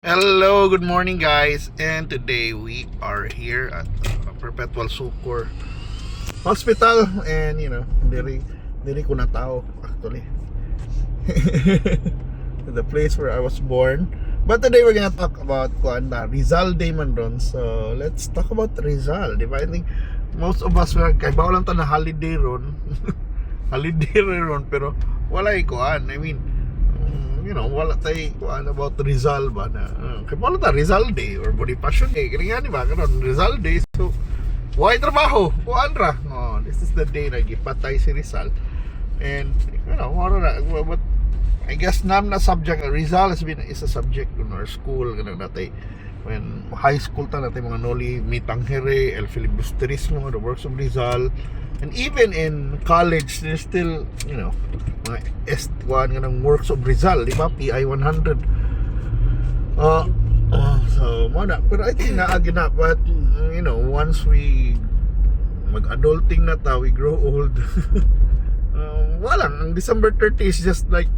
Hello, good morning guys. And today we are here at Perpetual Sucor Hospital. And diri ko na tao actually. The place where I was born. But today we're gonna talk about Rizal Day man ron. So let's talk about Rizal, di ba? I think most of us were kay bawal lang ta na holiday ron. Holiday ron pero wala kuan. I mean, wala tayo kuan about Rizal ba na kaya wala ta Rizal Day or Bonifacio Day kaya nga ba karon Rizal Day, so why trabaho kuan ra, this is the day na gipatay si Rizal. And but I guess nam na subject Rizal is a subject in our school kanang natay when high school ta natay mga Noli Me Tangere, El Filibusterismo, the works of Rizal. And even in college, there's still, mga S1 nga ng works of Rizal, di ba? PI 100. So, muna. Pero I think naagin na. But, once we mag-adulting na ta, we grow old. Walang. Ang December 30 is just like,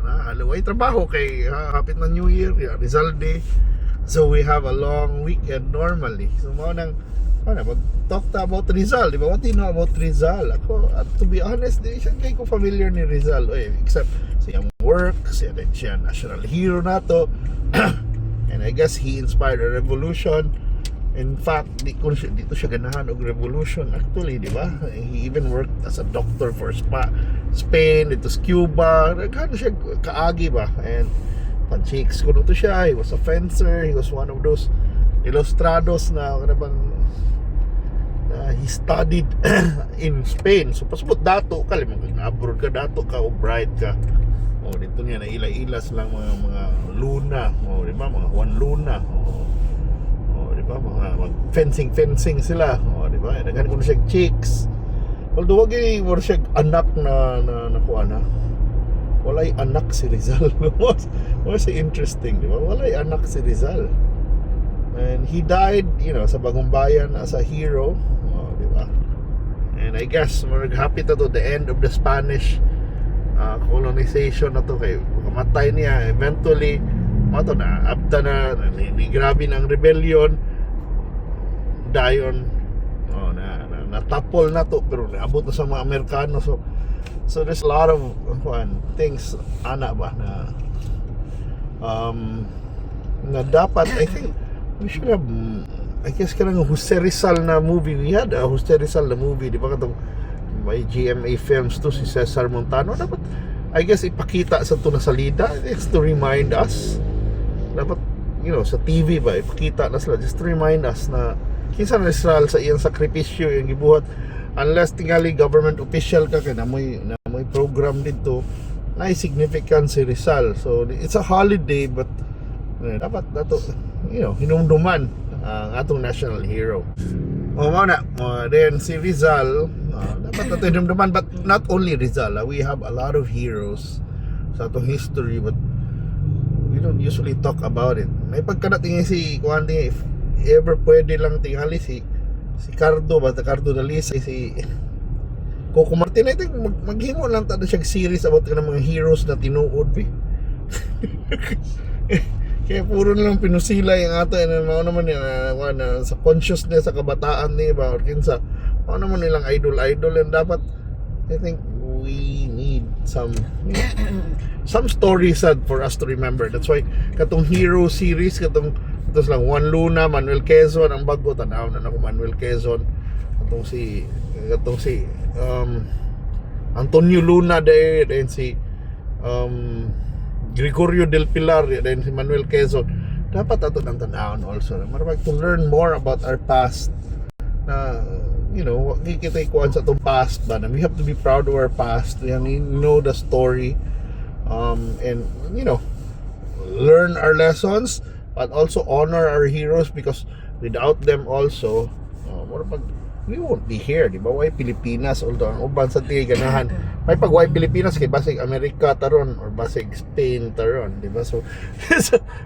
halaway trabaho kay hapit na New Year, Rizal Day. So, we have a long weekend normally. So, muna mag-talk ta about Rizal, di ba? What do you know about Rizal? Ako, to be honest, di siya ko familiar ni Rizal. Except siyang work, siya national hero na to. And I guess he inspired a revolution. In fact, dito siya ganahan og revolution actually, di ba? He even worked as a doctor for Spain, dito sa Cuba. Nagkano siya kaagi ba? And panchicks ko to siya. He was a fencer. He was one of those ilustrados na he studied in Spain. So pasabot dato ka abroad ka, dato ka o bride ka. Dito niya na ila-ilas lang mga Luna, di ba? Mga Juan Luna. Di ba? Mga fencing sila. Di ba? Naghan ko na siya chicks. Although wag mo siya anak na nakuha na. Walay anak si Rizal. What's interesting, di ba? Walay anak si Rizal. And he died, sa Bagong Bayan as a hero, di ba? And I guess we're happy to the end of the Spanish colonization na to, kay kamatay niya eventually. Mato na abta na grabe ng rebellion dayon, natapol na to pero naabot na sa mga Amerikano. So there's a lot of things ba na dapat, I think we should have, I guess kanang Jose Rizal na movie. We had a Jose Rizal na movie, di ba, katong may GMA Films to, si Cesar Montano. Dapat, I guess, ipakita sa to na salida. It's to remind us. Dapat, sa TV ba, ipakita na sila just to remind us na kinsa na Rizal sa iyang sakripisyo, yung gibuhat. Unless tingali government official ka, kaya na may program dito na significant si Rizal. So it's a holiday, but dapat dato hinumduman ang atong national hero. Then si Rizal, dapat nato hinumduman. But not only Rizal, we have a lot of heroes sa atong history, but we don't usually talk about it. May pagkanatingin si if ever pwede lang tingali si Cardo Dalisay, si Coco Martin. I think maghimo lang ta siya series about kanang mga heroes na tinuod kaya puro lang pinusila yung ato, mga naman yan sa consciousness sa kabataan ni ba, or kinsa mga naman nilang idol. And dapat, I think we need some stories for us to remember. That's why katong hero series, katong lang Juan Luna, Manuel Quezon, ang bago tanaw na ako Manuel Quezon, katong si Antonio Luna then si Gregorio del Pilar, then si Manuel Quezon. Dapat ato nang tanawon also. Marapag to learn more about our past. Na, kita ikuan sa itong past ba. We have to be proud of our past. We know the story. And, learn our lessons, but also honor our heroes, because without them also, marapag we won't be here, di ba? Why Pilipinas, although ang uban sa tiay ganahan may pag why Pilipinas kay basig Amerika taron or basig Spain taron, di ba? So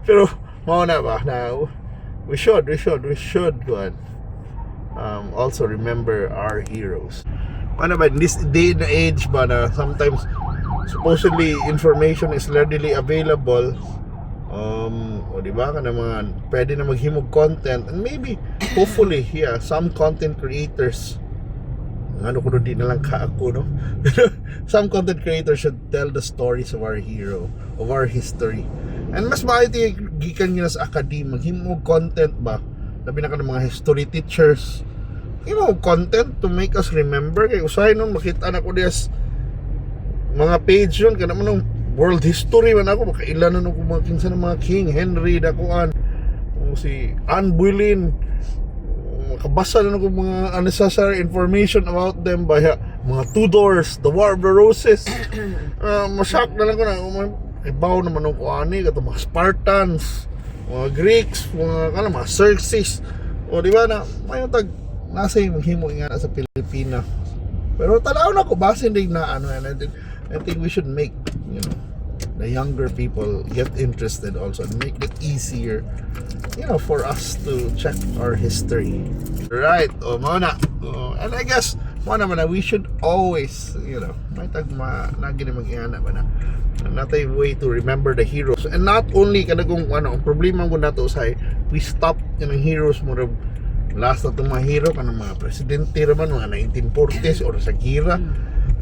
pero mao na ba na we should also remember our heroes. Ano ba in this day and age ba na sometimes supposedly information is readily available, O di ba kana mga pwede na maghimog content, and maybe hopefully yeah, some content creators, ano ko di na lang ka ako, no? Some content creators should tell the stories of our hero, of our history. And mas maayos gikan nyo sa academe, maghimog content ba? Labi na ka ng mga history teachers, content to make us remember. Kaya usahay nun, makita na ko diyas mga page yun, ka naman ng world history man ako, makailan na ako mga kinsa ng mga King Henry dakuan, si Anne Boleyn, makabasa na ako mga unnecessary information about them by mga Tudors, the War of the Roses. Masyak na lang ko na ibaw naman ng kuani kato mga Spartans, mga Greeks, mga Xerxes, o di ba na may tag nasa yung maghimo nga sa Pilipinas. Pero talaw na ko basin din na ano, and I think we should make the younger people get interested also, and make it easier for us to check our history. Right, mao na. And I guess mao naman na we should always may tagma na gini mag-iana ba na natay way to remember the heroes, and not only kanagong problema ko nato say we stop yung heroes mo last na itong mga hero kanang mga presidente raman mga 1940s or sa gira,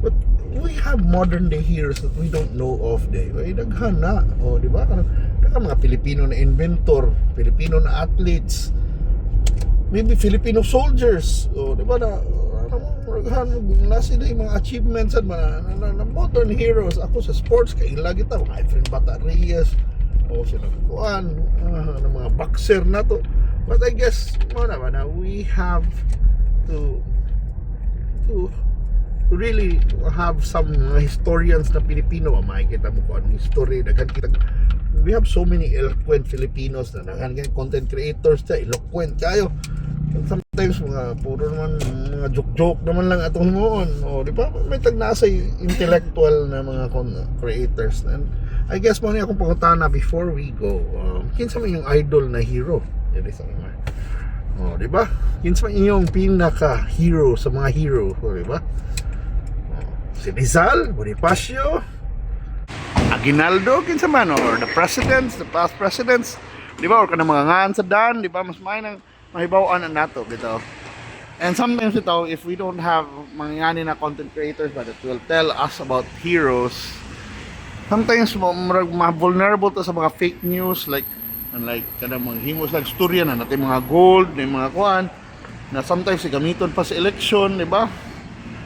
but we have modern day heroes that we don't know of day. Ay daghan na, di ba? Kanang mga Filipino na inventor, Filipino na athletes, maybe Filipino soldiers, di ba na nasa yung mga achievements at mga modern heroes. Ako sa sports kay lagi ta mga Efren Batarias sila kuan mga boxer na to. But I guess we have to really have some historians na Pilipino makikita mo kung anong history. We have so many eloquent Filipinos na content creators na eloquent kayo. Sometimes mga puro naman mga joke naman lang atong himuon, di ba? May tagnasa intellectual na mga creators. And I guess mo niya akong pangutana before we go, kinsa man yung idol na hero diri sa mga di ba? Kinsa man yung pinaka hero sa mga hero, di ba? Si Rizal, Bonifacio, Aguinaldo, kinsa man, or the presidents, the past presidents, di ba? Or kanang mga ngan sa Dan, di ba? Mas may nang mahibawaan ang nato bitaw. And sometimes ito, if we don't have mga na content creators but it will tell us about heroes, sometimes vulnerable to sa mga fake news, like kada mga himos like storya na natin mga gold, na mga kuan na sometimes gamiton pa sa election, di ba?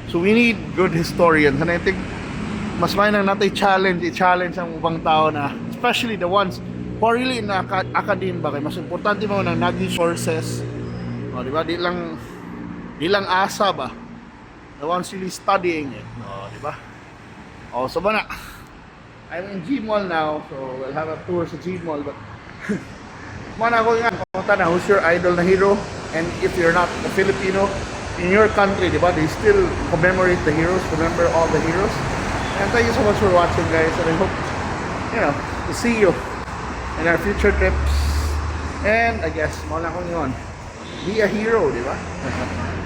So we need good historians, and I think mas may nang natin i-challenge ang ubang tao na, especially the ones who are really in academe ba, kay mas importante mo nang naging sources, di ba? Di lang asa ba, the ones really studying it, di ba? So ba na, I'm in Gmall now, so we'll have a tour sa Gmall, but mana ko nga kung na who's your idol na hero, and if you're not a Filipino in your country, di ba, they still commemorate the heroes, remember all the heroes. And thank you so much for watching, guys, and I hope to see you in our future trips. And I guess mo lang ko yun, be a hero, di ba?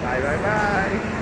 Bye bye bye.